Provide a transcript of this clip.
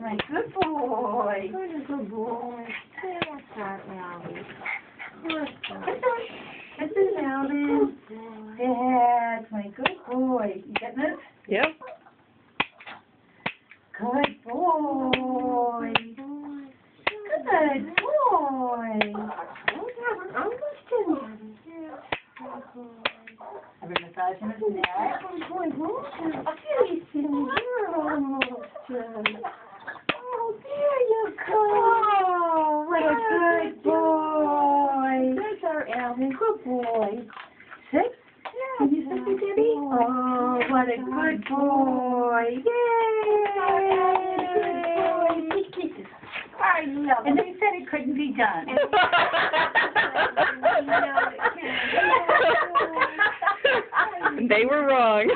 my good boy. Good boy. That's our Alvin. This is Alvin. That's my good boy. You getting this? Yep. Good boy. Good boy. I've been massaging his neck. Oh, there you go. What a good boy. That's our Alvin. Good boy. Sit. Can you sit there, Debbie? Oh, what a good boy. Yay. And they said it couldn't be done. They were wrong.